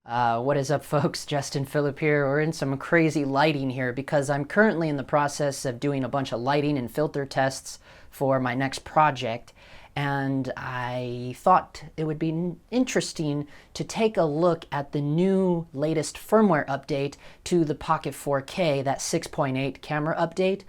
What is up, folks? Justin Phillip here. We're in some crazy lighting here because I'm currently in the process of doing a bunch of lighting and filter tests for my next project, and I thought it would be interesting to take a look at the new latest firmware update to the Pocket 4K, that 6.8 camera update,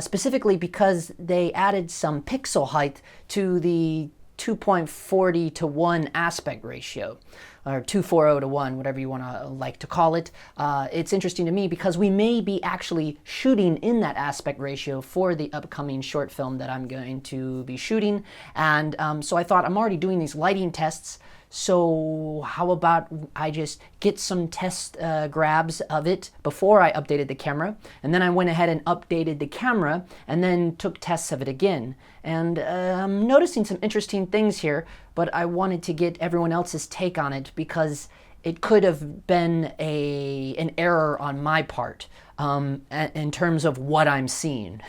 specifically because they added some pixel height to the 2.40 to 1 aspect ratio, or 240 to 1, whatever you want to like to call it. It's interesting to me because we may be actually shooting in that aspect ratio for the upcoming short film that I'm going to be shooting. And so I thought, I'm already doing these lighting tests, so how about I just get some test grabs of it before I updated the camera, and then I went ahead and updated the camera and then took tests of it again. And I'm noticing some interesting things here, but I wanted to get everyone else's take on it because it could have been an error on my part in terms of what I'm seeing.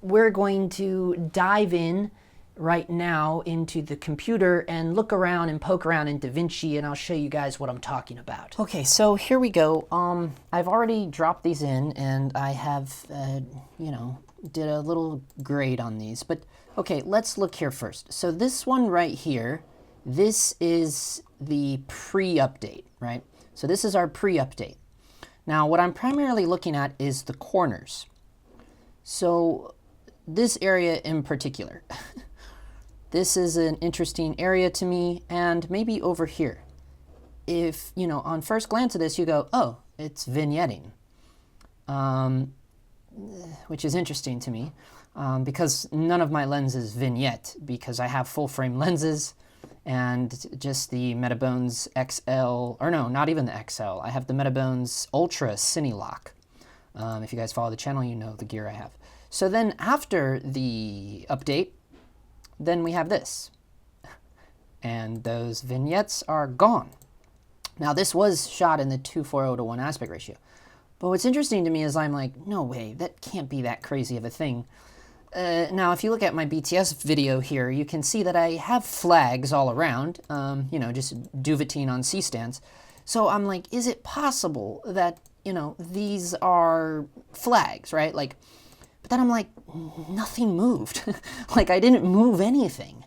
We're going to dive in right now into the computer and look around and poke around in DaVinci, and I'll show you guys what I'm talking about. Okay, so here we go. I've already dropped these in, and I have, did a little grade on these. But okay, let's look here first. So this one right here, this is the pre-update, right? So this is our pre-update. Now, what I'm primarily looking at is the corners. So this area in particular. This is an interesting area to me, and maybe over here. If, on first glance of this, you go, oh, it's vignetting, which is interesting to me, because none of my lenses vignette, because I have full-frame lenses, and just the Metabones XL, or no, not even the XL. I have the Metabones Ultra Cine Lock. If you guys follow the channel, you know the gear I have. So then after the update, then we have this, and those vignettes are gone. Now, this was shot in the 240 to 1 aspect ratio, but what's interesting to me is I'm like, no way, that can't be that crazy of a thing. Now, if you look at my BTS video here, you can see that I have flags all around, just duvetine on C-stands. So I'm like, is it possible that, these are flags, right? But then I'm like, nothing moved. I didn't move anything.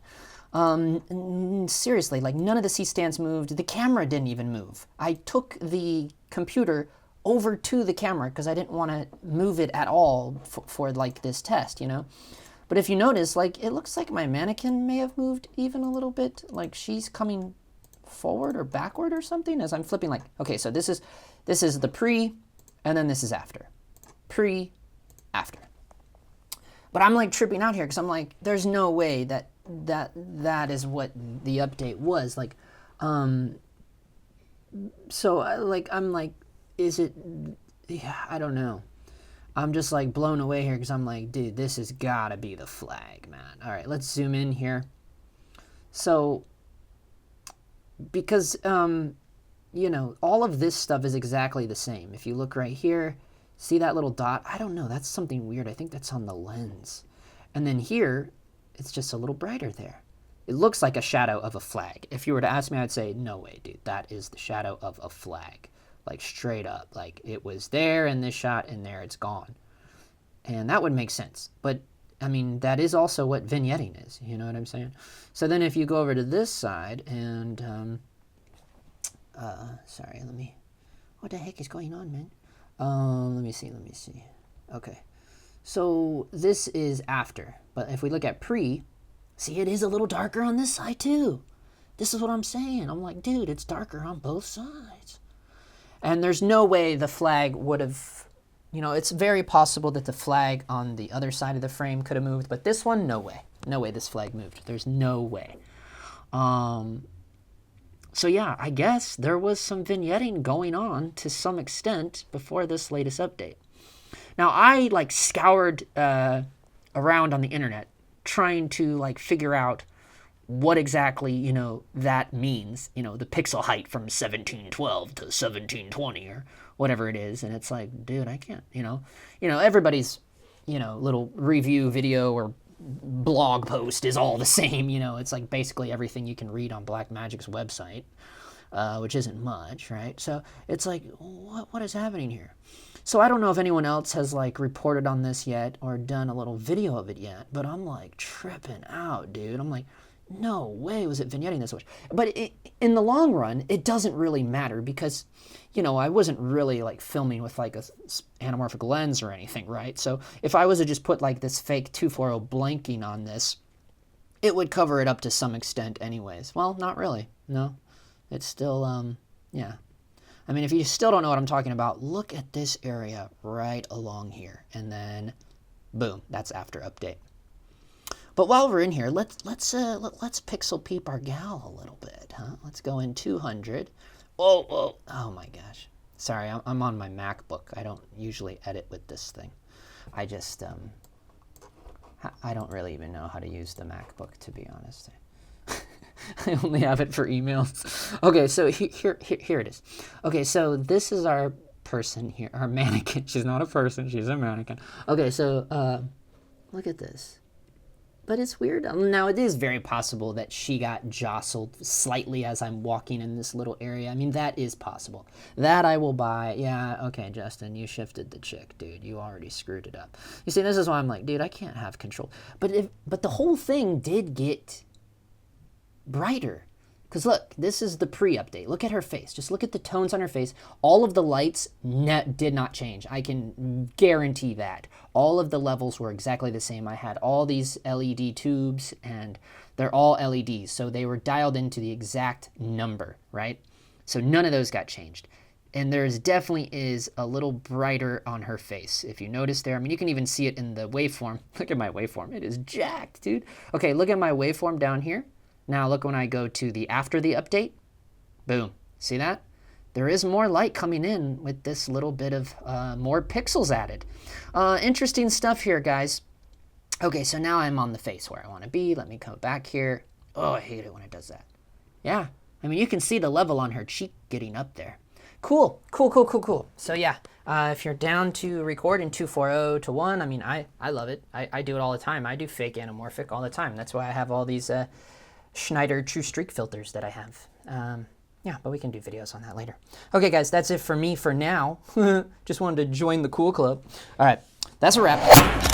Seriously, none of the C-stands moved. The camera didn't even move. I took the computer over to the camera because I didn't want to move it at all for this test, But if you notice, it looks like my mannequin may have moved even a little bit. She's coming forward or backward or something as I'm flipping. Okay, so this is the pre, and then this is after. Pre, after. But I'm tripping out here because I'm like, there's no way that is what the update was. I'm like, is it? Yeah, I don't know. I'm just blown away here because I'm like, dude, this has gotta be the flag, man. All right, let's zoom in here. So, because all of this stuff is exactly the same. If you look right here. See that little dot? I don't know. That's something weird. I think that's on the lens. And then here, it's just a little brighter there. It looks like a shadow of a flag. If you were to ask me, I'd say, no way, dude. That is the shadow of a flag. Straight up. It was there in this shot, and there it's gone. And that would make sense. But, I mean, that is also what vignetting is. You know what I'm saying? So then if you go over to this side, and, sorry, what the heck is going on, man? Let me see. Okay. So this is after, but if we look at pre, see, it is a little darker on this side too. This is what I'm saying. I'm like, dude, it's darker on both sides. And there's no way the flag would have, it's very possible that the flag on the other side of the frame could have moved, but this one, no way. No way this flag moved. There's no way. So yeah, I guess there was some vignetting going on to some extent before this latest update. Now, I scoured around on the internet trying to figure out what exactly, that means, the pixel height from 1712 to 1720 or whatever it is. And it's like, dude, I can't, everybody's, little review video or blog post is all the same, it's basically everything you can read on Blackmagic's website. which isn't much, right? So it's like, what is happening here? So I don't know if anyone else has like reported on this yet or done a little video of it yet, but I'm like tripping out, dude. I'm like, no way was it vignetting this much. But in the long run, it doesn't really matter because, you know, I wasn't really like filming with like a anamorphic lens or anything, right? So if I was to just put like this fake 240 blanking on this, it would cover it up to some extent anyways. Well, not really, no. It's still, yeah. I mean, if you still don't know what I'm talking about, look at this area right along here. And then, boom, that's after update. But while we're in here, let's pixel peep our gal a little bit, huh? Let's go in 200. Oh my gosh. Sorry, I'm on my MacBook. I don't usually edit with this thing. I just, I don't really even know how to use the MacBook, to be honest. I only have it for emails. Okay, so here it is. Okay, so this is our person here, our mannequin. She's not a person, she's a mannequin. Okay, so look at this. But it's weird. Now, it is very possible that she got jostled slightly as I'm walking in this little area. I mean, that is possible. That I will buy. Yeah, okay, Justin, you shifted the chick, dude. You already screwed it up. You see, this is why I'm like, dude, I can't have control. But the whole thing did get brighter. Because look, this is the pre-update. Look at her face. Just look at the tones on her face. All of the lights did not change. I can guarantee that. All of the levels were exactly the same. I had all these LED tubes, and they're all LEDs. So they were dialed into the exact number, right? So none of those got changed. And there's definitely is a little brighter on her face. If you notice there, I mean, you can even see it in the waveform. Look at my waveform. It is jacked, dude. Okay, look at my waveform down here. Now look when I go to the after the update, boom, see that? There is more light coming in with this little bit of more pixels added. Interesting stuff here, guys. Okay, so now I'm on the face where I want to be. Let me come back here. Oh, I hate it when it does that. Yeah, I mean, you can see the level on her cheek getting up there. Cool. So yeah, if you're down to record in 240 to 1, I mean, I love it. I do it all the time. I do fake anamorphic all the time. That's why I have all these Schneider True Streak filters that I have. Yeah, but we can do videos on that later. Okay, guys, that's it for me for now. Just wanted to join the cool club. All right, that's a wrap.